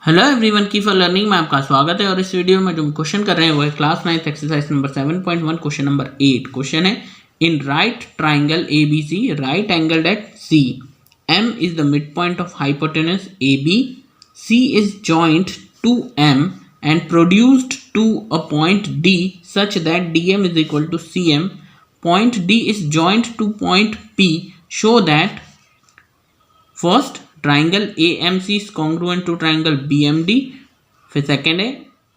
Hello everyone की for learning में आपका स्वागत है। और इस वीडियो में जो क्वेश्चन कर रहे हैं वो है class 9 exercise number 7.1 question number 8। Question है in right triangle A B C right angled at C M is the mid point of hypotenuse A B C is joint to M and produced to a point D such that D M is equal to C M point D is joint to point P show that first triangle AMC is congruent to triangle BMD। फिर second है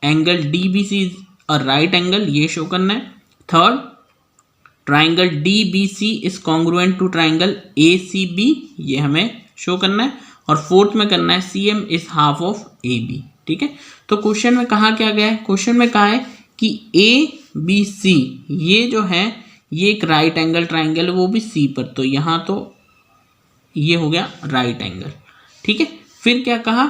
angle DBC is a right angle, ये show करना है। Third triangle DBC is congruent to triangle ACB, ये हमें show करना है। और फोर्थ में करना है CM is half of AB। ठीक है, तो क्वेश्चन में कहा क्या गया है? क्वेश्चन में कहा है कि ABC ये जो है ये एक राइट एंगल ट्राइंगल है, वो भी C पर, तो यहाँ तो ये हो गया राइट एंगल। ठीक है, फिर क्या कहा?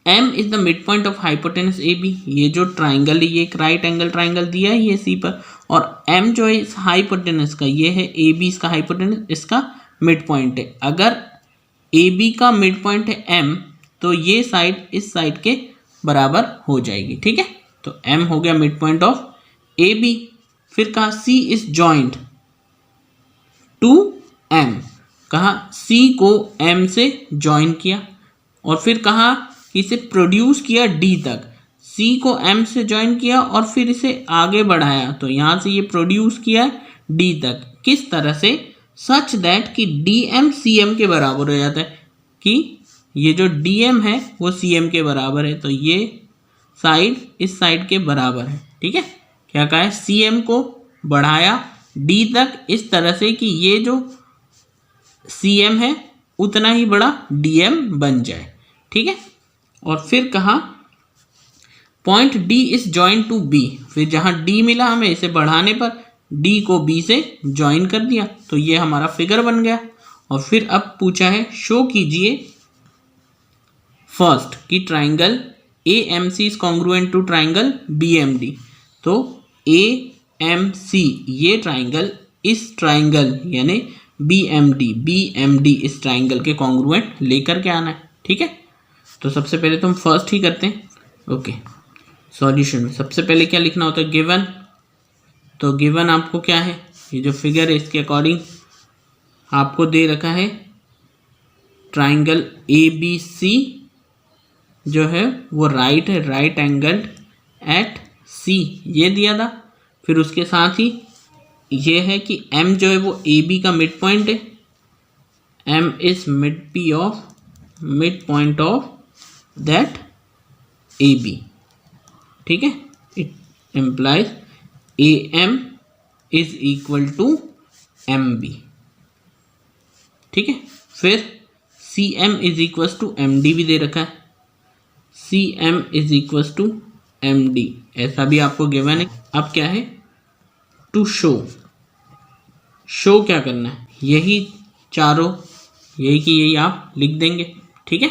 M is the mid point of hypotenuse A B, ये जो ट्राइंगल है ये एक राइट एंगल ट्राइंगल दिया है ये सी पर, और M जो है इस हाइपोटेनस का ये है ए बी, इसका हाइपोटेनस इसका मिड पॉइंट है। अगर ए बी का मिड पॉइंट है M तो ये साइड इस साइड के बराबर हो जाएगी। ठीक है, तो M हो गया mid point of A B. फिर कहा C is joint to M, कहा C को M से ज्वाइन किया, और फिर कहा इसे प्रोड्यूस किया D तक। C को M से ज्वाइन किया और फिर इसे आगे बढ़ाया, तो यहाँ से ये प्रोड्यूस किया D तक। किस तरह से? सच दैट कि DM CM के बराबर हो जाता है, कि ये जो DM है वो CM के बराबर है, तो ये साइड इस साइड के बराबर है। ठीक है, क्या कहा है? CM को बढ़ाया D तक इस तरह से कि ये जो CM है उतना ही बड़ा DM बन जाए। ठीक है, और फिर कहा point D is join to B, फिर जहां D मिला हमें इसे बढ़ाने पर D को B से ज्वाइन कर दिया, तो ये हमारा फिगर बन गया। और फिर अब पूछा है शो कीजिए फर्स्ट कि triangle AMC is congruent to triangle BMD। तो AMC ये ट्राइंगल इस ट्राइंगल यानी BMD इस ट्राइंगल के कॉन्ग्रुएंट लेकर के आना है। ठीक है, तो सबसे पहले तो हम फर्स्ट ही करते हैं। ओके, सॉल्यूशन में सबसे पहले क्या लिखना होता है? गिवन। तो गिवन आपको क्या है? ये जो फिगर है इसके अकॉर्डिंग आपको दे रखा है ट्राइंगल ABC जो है वो राइट है, राइट एंगल्ड एट C, ये दिया था। फिर उसके साथ ही ये है कि M जो है वो AB का मिड पॉइंट है, M is mid point of that AB। ठीक है, it implies AM is equal to MB। ठीक है, फिर CM is equal to MD भी दे रखा है, CM is equal to MD, ऐसा भी आपको गिवन है। अब क्या है? टू शो क्या करना है? यही चारों, यही कि यही आप लिख देंगे। ठीक है,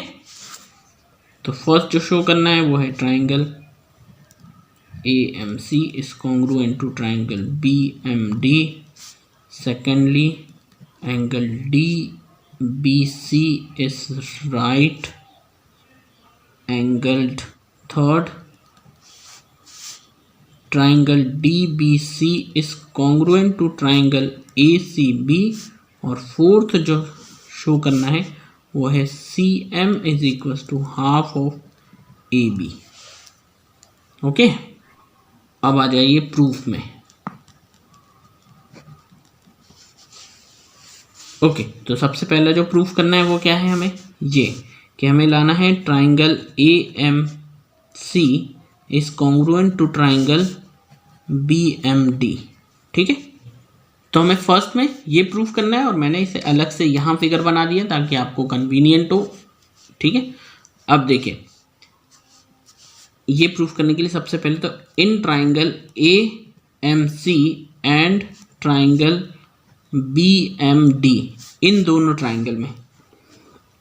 तो फर्स्ट जो शो करना है वो है triangle AMC is congruent to triangle BMD। Secondly angle DBC is right angled. Third triangle DBC is congruent to triangle ACB। और फोर्थ जो शो करना है वो है CM is equal to half of AB। Okay, अब आ जाइए proof में। ओके, तो सबसे पहला जो प्रूफ करना है वो क्या है? हमें ये कि हमें लाना है triangle AMC is congruent to triangle BMD। ठीक है, तो हमें फर्स्ट में ये प्रूफ करना है, और मैंने इसे अलग से यहाँ फिगर बना दिया ताकि आपको कन्वीनियंट हो। ठीक है, अब देखिए ये प्रूफ करने के लिए सबसे पहले तो in triangle AMC and triangle BMD, इन दोनों ट्राइंगल में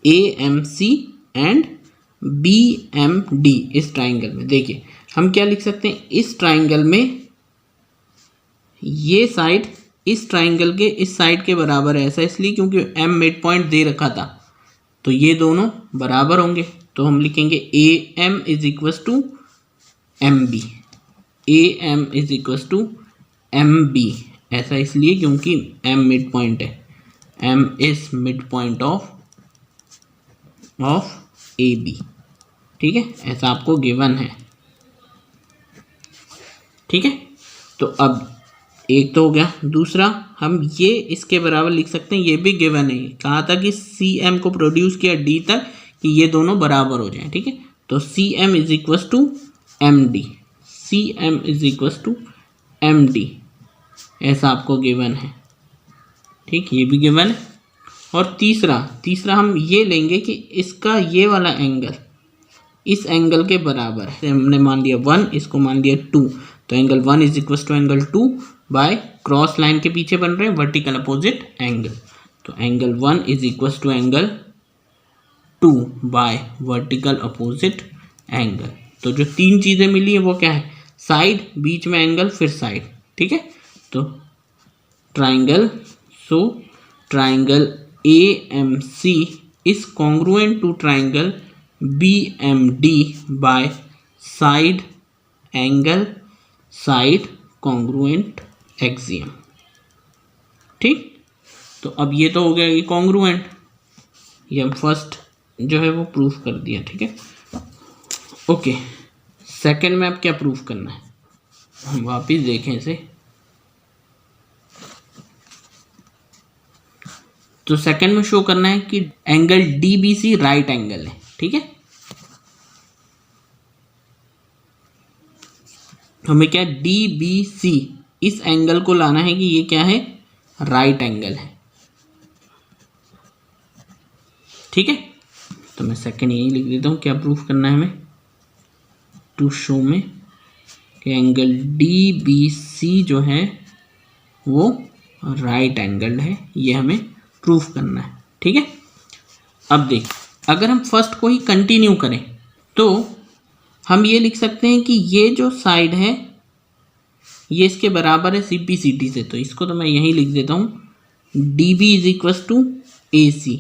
AMC एंड BMD इस ट्राइंगल में देखिए हम क्या लिख सकते हैं? इस ट्राइंगल में ये साइड इस ट्राइंगल के इस साइड के बराबर है, ऐसा इसलिए क्योंकि M मिड पॉइंट दे रखा था, तो ये दोनों बराबर होंगे। तो हम लिखेंगे A M is equals to M B, A M is equals to M B. ऐसा इसलिए क्योंकि एम मिड पॉइंट है, M is mid point of A B. ठीक है, ऐसा आपको गिवन है। ठीक है, तो अब एक तो हो गया। दूसरा हम ये इसके बराबर लिख सकते हैं, ये भी गिवन है। कहा था कि सी एम को प्रोड्यूस किया डी तक कि ये दोनों बराबर हो जाएं। ठीक है, तो C M is equals to M D, C M is equals to M D, ऐसा आपको गिवन है। ठीक, ये भी गिवन है। और तीसरा हम ये लेंगे कि इसका ये वाला एंगल इस एंगल के बराबर है। हमने मान लिया 1, इसको मान लिया 2, तो angle 1 is equals to angle 2 by cross line के पीछे बन रहे हैं वर्टिकल अपोजिट एंगल, तो angle 1 is equals to angle 2 by vertical opposite angle. तो जो तीन चीज़ें मिली है वो क्या है, साइड, बीच में एंगल, फिर साइड। ठीक है, तो triangle, so triangle AMC is congruent to triangle BMD by side angle side congruent axiom। ठीक, तो अब ये तो हो गया ये कॉन्ग्रुएंट, ये हम फर्स्ट जो है वो प्रूफ कर दिया। ठीक है, ओके। सेकंड में अब क्या प्रूफ करना है, हम वापिस देखें इसे। तो सेकंड में शो करना है कि एंगल DBC राइट एंगल है। ठीक है, हमें क्या DBC इस एंगल को लाना है कि ये क्या है, राइट एंगल है। ठीक है, तो मैं सेकंड यही लिख देता हूं, क्या प्रूफ करना है हमें, टू शो में कि एंगल DBC जो है वो राइट एंगल है, ये हमें प्रूफ करना है। ठीक है, अब देखिए, अगर हम फर्स्ट को ही कंटिन्यू करें तो हम ये लिख सकते हैं कि ये जो साइड है ये इसके बराबर है CPCT से, तो इसको तो मैं यहीं लिख देता हूँ, DB is equals to AC,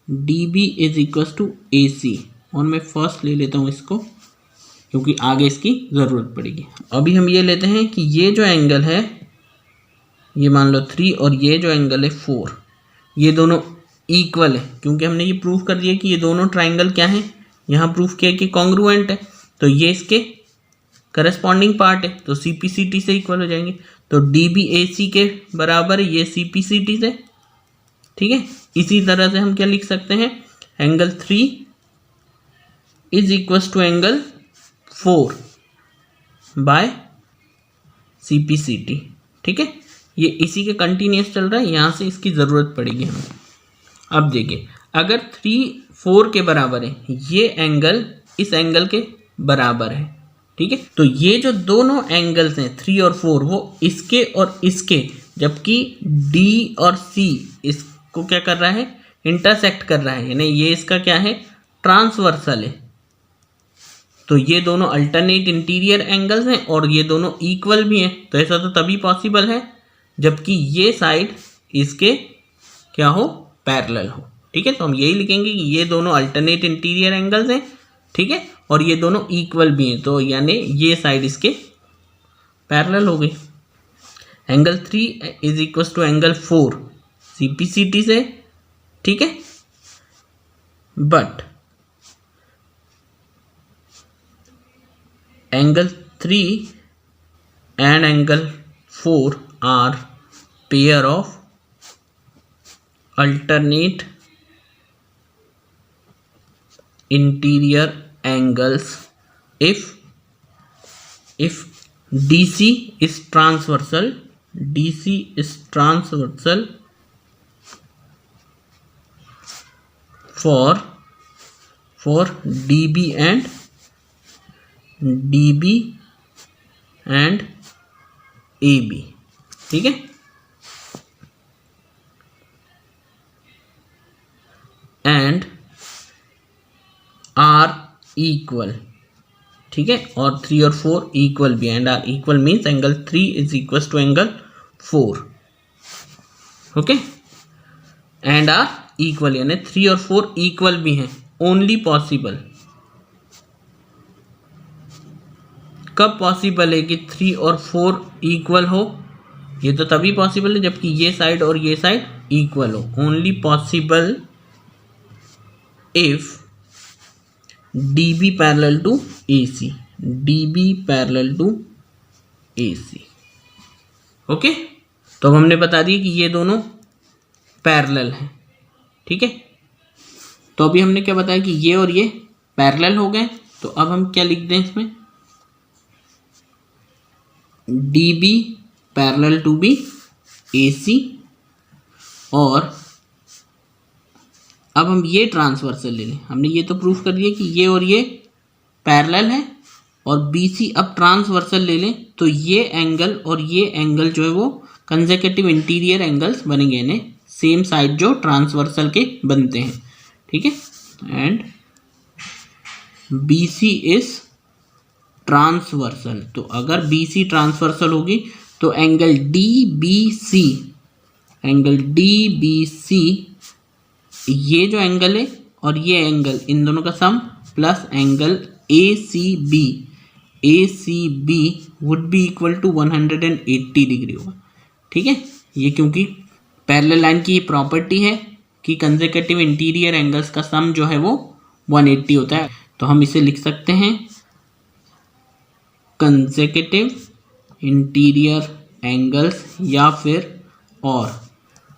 DB is equals to AC, और मैं फर्स्ट ले लेता हूँ इसको क्योंकि आगे इसकी ज़रूरत पड़ेगी। अभी हम ये लेते हैं कि ये जो एंगल है ये मान लो 3 और ये जो एंगल है 4, ये दोनों इक्वल है, क्योंकि हमने ये प्रूफ कर दिया कि ये दोनों ट्राइंगल क्या है, यहाँ प्रूफ किया कि कॉन्ग्रुएंट है, तो ये इसके करस्पॉन्डिंग पार्ट है, तो CPCT से इक्वल हो जाएंगे। तो DB AC के बराबर है, ये CPCT से। ठीक है, इसी तरह से हम क्या लिख सकते हैं, angle 3 is equals to angle 4 by CPCT। ठीक है, ये इसी के कंटिन्यूस चल रहा है, यहाँ से इसकी ज़रूरत पड़ेगी हमें। अब देखिए, अगर 3 4 के बराबर है, ये एंगल इस एंगल के बराबर है। ठीक है, तो ये जो दोनों एंगल्स हैं 3 और 4 वो इसके और इसके, जबकि D और C इसको क्या कर रहा है, इंटरसेक्ट कर रहा है, यानी ये इसका क्या है, ट्रांसवर्सल है। तो ये दोनों अल्टरनेट इंटीरियर एंगल्स हैं और ये दोनों इक्वल भी हैं, तो ऐसा तो तभी पॉसिबल है जबकि ये साइड इसके क्या हो, पैरेलल हो। ठीक है, तो हम यही लिखेंगे कि ये दोनों अल्टरनेट इंटीरियर एंगल्स हैं। ठीक है, और ये दोनों इक्वल भी हैं, तो यानी ये साइड इसके पैरेलल हो गई। Angle 3 is equal to angle 4 CPCT से। ठीक है, but angle 3 and angle 4 are pair of alternate interior angles if DC is transversal for DB and AB। ठीक है, एंड आर इक्वल। ठीक है, और 3 और 4 इक्वल भी, and are equal means angle 3 is equal to angle 4। Okay, and are equal यानी 3 और 4 equal भी हैं, ओनली पॉसिबल, कब पॉसिबल है कि 3 और 4 इक्वल हो, ये तो तभी पॉसिबल है जबकि ये साइड और ये साइड इक्वल हो। Only possible if DB parallel to AC, DB parallel to AC। Okay, तो अब हमने बता दिया कि ये दोनों पैरेलल हैं, ठीक है। तो अभी हमने क्या बताया कि ये और ये पैरेलल हो गए, तो अब हम क्या लिख दें इसमें, DB parallel to B AC, और अब हम ये ट्रांसवर्सल ले लें। हमने ये तो प्रूफ कर दिया कि ये और ये पैरेलल है, और BC अब ट्रांसवर्सल ले लें तो ये एंगल और ये एंगल जो है वो कंसेक्यूटिव इंटीरियर एंगल्स बनेंगे, यानी सेम साइड जो ट्रांसवर्सल के बनते हैं, ठीक है। एंड BC इज ट्रांसवर्सल, तो अगर BC ट्रांसवर्सल होगी तो एंगल DBC, एंगल DBC, ये जो एंगल है और ये एंगल, इन दोनों का sum plus angle ACB, ACB would be equal to 180 degree होगा, ठीक है। ये क्योंकि पैरेलल लाइन की प्रॉपर्टी है कि कंसेक्यूटिव इंटीरियर एंगल्स का सम जो है वो 180 होता है, तो हम इसे लिख सकते हैं कंसेक्यूटिव इंटीरियर एंगल्स, या फिर और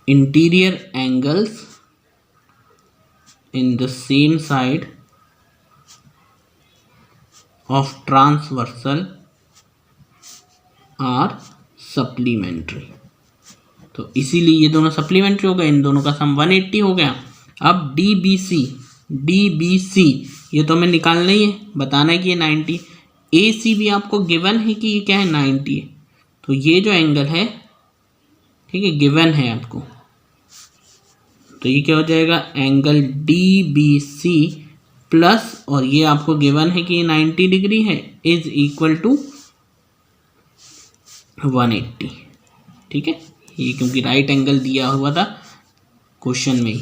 interior angles in the same side of transversal are supplementary। तो इसीलिए ये दोनों सप्लीमेंट्री हो गए, इन दोनों का सम 180 हो गया। अब DBC, DBC ये तो हमें निकालना ही है, बताना है कि ये 90, AC भी आपको गिवन है कि ये क्या है 90 है, तो ये जो एंगल है, ठीक है, गिवन है आपको, तो ये क्या हो जाएगा, एंगल DBC प्लस, और ये आपको गिवन है कि ये 90 डिग्री है, इज इक्वल टू 180, ठीक है। ये क्योंकि राइट एंगल दिया हुआ था क्वेश्चन में ही,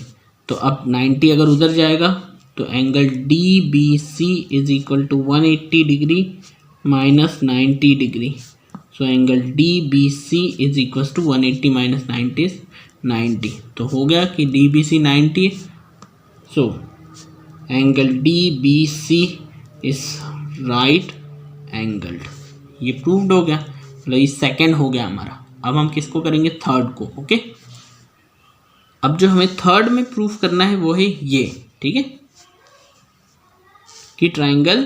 तो अब 90 अगर उधर जाएगा तो angle DBC is equal to 180 degree minus 90 degree, so angle DBC is equal to 180 minus 90 is 90, तो हो गया कि DBC 90, so angle DBC is right angled, ये प्रूव्ड हो गया, मतलब ये सेकंड हो गया हमारा। अब हम किसको करेंगे, थर्ड को, ओके। अब जो हमें थर्ड में प्रूफ करना है वो है ये, ठीक है, कि ट्राइंगल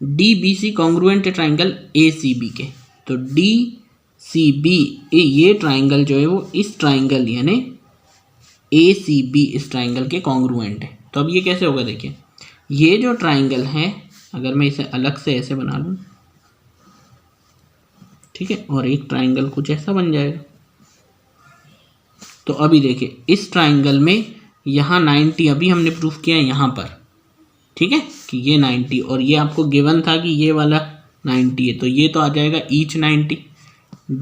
DBC कॉन्ग्रुएंट है ट्राइंगल ACB के, तो DCB ये ट्राइंगल जो है वो इस ट्राइंगल यानी ACB इस ट्राइंगल के कॉन्ग्रुएंट है। तो अब ये कैसे होगा, देखिए ये जो ट्राइंगल है, अगर मैं इसे अलग से ऐसे बना लूँ, ठीक है, और एक ट्राइंगल कुछ ऐसा बन जाएगा, तो अभी देखिए इस ट्राइंगल में यहाँ 90 अभी हमने प्रूफ किया है यहाँ पर, ठीक है, कि ये 90, और ये आपको गिवन था कि ये वाला 90 है, तो ये तो आ जाएगा ईच 90,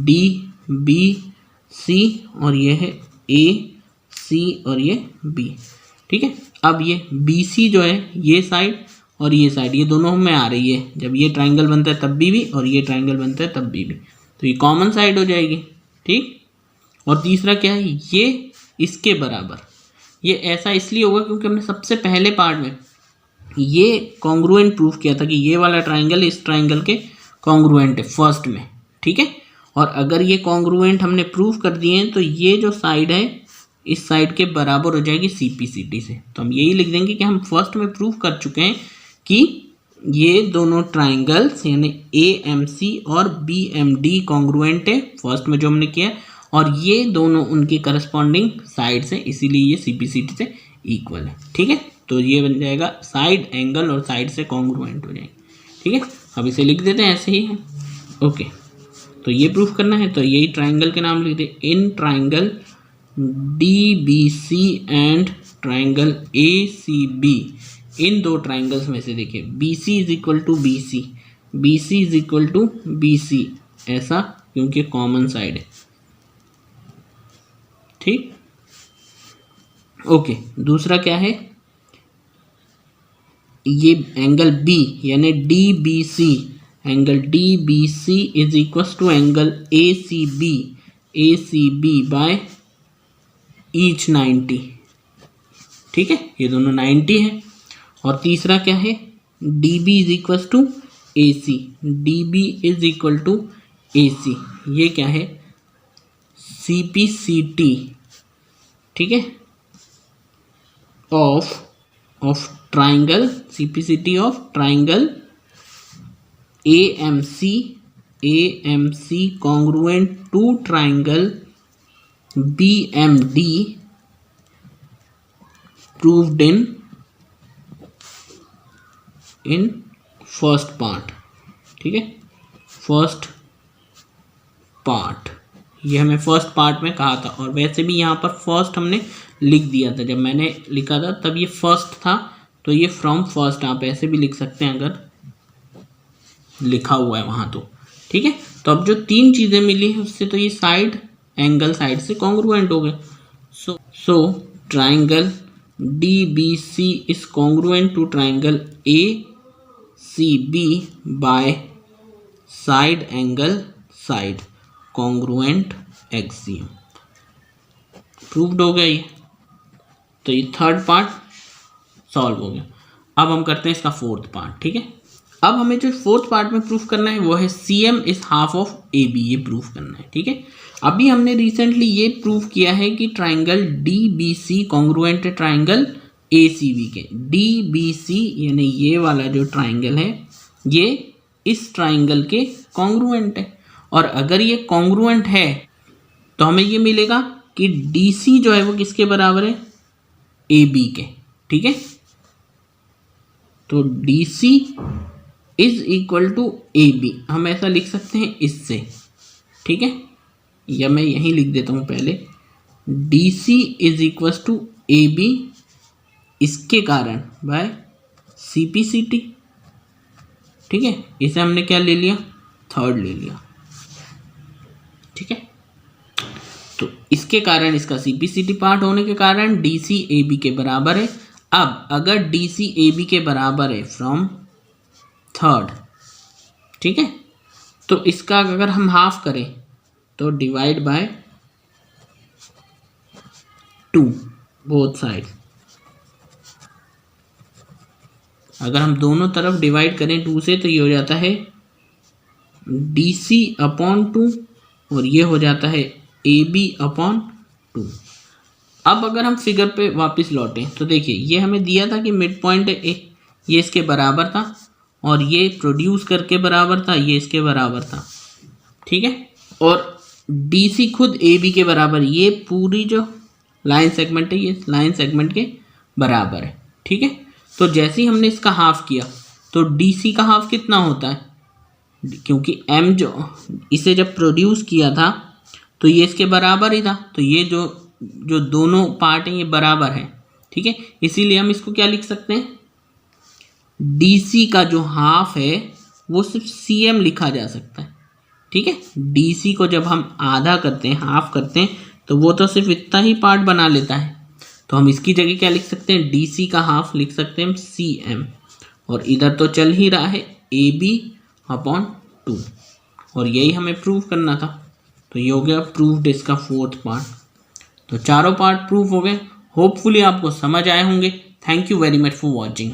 DBC और ये है AC और ये B, ठीक है। अब ये BC जो है ये साइड और ये साइड, ये दोनों में आ रही है, जब ये ट्राइंगल बनता है तब भी और ये ट्राइंगल बनता है तब भी, तो ये कॉमन साइड हो जाएगी, ठीक। और तीसरा क्या है, ये इसके बराबर, ये ऐसा इसलिए होगा क्योंकि हमने सबसे पहले पार्ट में ये कॉन्ग्रुएंट प्रूफ किया था कि ये वाला ट्राइंगल इस ट्राइंगल के कॉन्ग्रुएंट है फर्स्ट में, ठीक है। और अगर ये कॉन्ग्रुएंट हमने प्रूफ कर दिए हैं तो ये जो साइड है इस साइड के बराबर हो जाएगी CPCT से, तो हम यही लिख देंगे कि हम फर्स्ट में प्रूफ कर चुके हैं कि ये दोनों ट्राइंगल्स यानी AMC और BMD कॉन्ग्रुएंट है फर्स्ट में जो हमने किया, और ये दोनों उनके करस्पॉन्डिंग साइड से, इसीलिए ये CPCT से इक्वल है, ठीक है। तो ये बन जाएगा साइड एंगल और साइड से कॉन्ग्रुएंट हो जाएंगे, ठीक है। अब इसे लिख देते हैं ऐसे ही है, ओके। तो ये प्रूफ करना है, तो यही ट्राइंगल के नाम लिख दे, in triangle DBC and triangle ACB, इन दो ट्राइंगल्स में से देखिए BC is equal to BC, BC is equal to BC, ऐसा क्योंकि कॉमन साइड है, ठीक, ओके। दूसरा क्या है, ये एंगल बी यानी D B C, angle D B C is equal to angle A C B by each 90। ठीक है, ये दोनों 90 है। और तीसरा क्या है, D B is equal to A C, D B is equal to A C, ये क्या है, सी पी सी टी। ठीक है, of triangle, C P C T of triangle A M C congruent to triangle B M D proved in first part. ठीक है, first part, ये हमें first part में कहा था। और वैसे भी यहाँ पर फर्स्ट हमने लिख दिया था, जब मैंने लिखा था तब ये फर्स्ट था, तो ये फ्रॉम फर्स्ट आप ऐसे भी लिख सकते हैं अगर लिखा हुआ है वहाँ तो। ठीक है, तो अब जो तीन चीज़ें मिली है उससे तो ये साइड, एंगल साइड से कॉन्ग्रुएंट हो गए। So triangle D B C is congruent to triangle A C B by side angle side congruent axiom. Proved हो गया ये, तो ये थर्ड पार्ट सॉल्व हो गया। अब हम करते हैं इसका फोर्थ पार्ट। ठीक है, अब हमें जो फोर्थ पार्ट में प्रूफ करना है वो है C M is half of A B, ये प्रूफ करना है। ठीक है, अभी हमने रिसेंटली ये प्रूफ किया है कि triangle D B C congruent है ट्राइंगल ए सी बी के। डी बी सी यानी ये वाला जो ट्राइंगल है ये इस ट्राइंगल के कॉन्ग्रुएंट है, और अगर ये कॉन्ग्रुएंट है तो हमें ये मिलेगा कि डी सी जो है वो किसके बराबर है, ए बी के। ठीक है, तो D C is equal to A B, हम ऐसा लिख सकते हैं इससे। ठीक है, या मैं यहीं लिख देता हूँ पहले, D C is equal to A B इसके कारण by C P C T. ठीक है, इसे हमने क्या ले लिया, थर्ड ले लिया। ठीक है, तो इसके कारण, इसका C P C T part होने के कारण डी सी ए बी के बराबर है। अब अगर डी सी ए बी के बराबर है फ्रॉम थर्ड, ठीक है, तो इसका अगर हम हाफ करें तो डिवाइड बाय 2 बोथ साइड। अगर हम दोनों तरफ डिवाइड करें 2 से तो ये हो जाता है डी सी अपॉन 2 और ये हो जाता है ए बी अपॉन 2। अब अगर हम फिगर पे वापस लौटें तो देखिए ये हमें दिया था कि मिड पॉइंट ए, ये इसके बराबर था, और ये प्रोड्यूस करके बराबर था, ये इसके बराबर था। ठीक है, और डी सी खुद ए बी के बराबर, ये पूरी जो लाइन सेगमेंट है ये लाइन सेगमेंट के बराबर है। ठीक है, तो जैसे ही हमने इसका हाफ किया तो डी सी का हाफ कितना होता है, क्योंकि एम जो इसे जब प्रोड्यूस किया था तो ये इसके बराबर ही था, तो ये जो दोनों पार्ट हैं ये बराबर है। ठीक है, इसीलिए हम इसको क्या लिख सकते हैं, डी सी का जो हाफ है वो सिर्फ सी एम लिखा जा सकता है। ठीक है, डी सी को जब हम आधा करते हैं, हाफ करते हैं, तो वो तो सिर्फ इतना ही पार्ट बना लेता है, तो हम इसकी जगह क्या लिख सकते हैं, डी सी का हाफ लिख सकते हैं सी एम, और इधर तो चल ही रहा है ए बी अपॉन 2, और यही हमें प्रूव करना था। तो ये हो गया प्रूव्ड इसका फोर्थ पार्ट। तो चारों पार्ट प्रूव हो गए। होपफुली आपको समझ आए होंगे। Thank you very much for watching.